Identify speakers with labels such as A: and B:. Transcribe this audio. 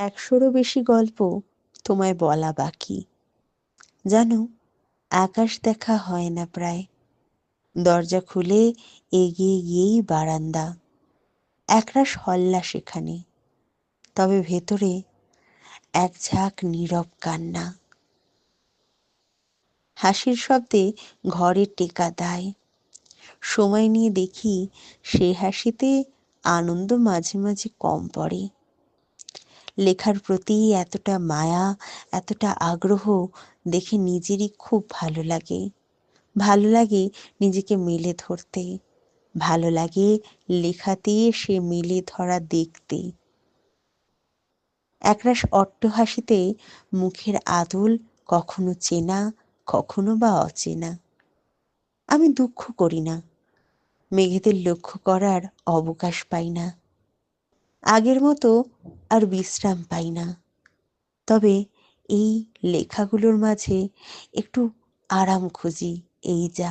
A: 100রও বেশি গল্প তোমায় বলা বাকি। জানো, আকাশ দেখা হয় না প্রায়। দরজা খুলে এগিয়ে গিয়েই বারান্দা, একরাশ হল্লা সেখানে, তবে ভেতরে এক ঝাঁক নীরব কান্না। হাসির শব্দে ঘরে টেকা দেয়। সময় নিয়ে দেখি সে হাসিতে আনন্দ মাঝে মাঝে কম পড়ে। লেখার প্রতি এতটা মায়া, এতটা আগ্রহ দেখে নিজেরই খুব ভালো লাগে। ভালো লাগে নিজেকে মেলে ধরতে, ভালো লাগে লেখাতে সে মেলে ধরা দেখতে। একরাশ অট্টহাসিতে মুখের আদল কখনো চেনা, কখনো বা অচেনা। আমি দুঃখ করি না, মেঘেদের লক্ষ্য করার অবকাশ পাই না, আগের মতো আর বিশ্রাম পাই না। তবে এই লেখাগুলোর মাঝে একটু আরাম খুঁজি, এই যা।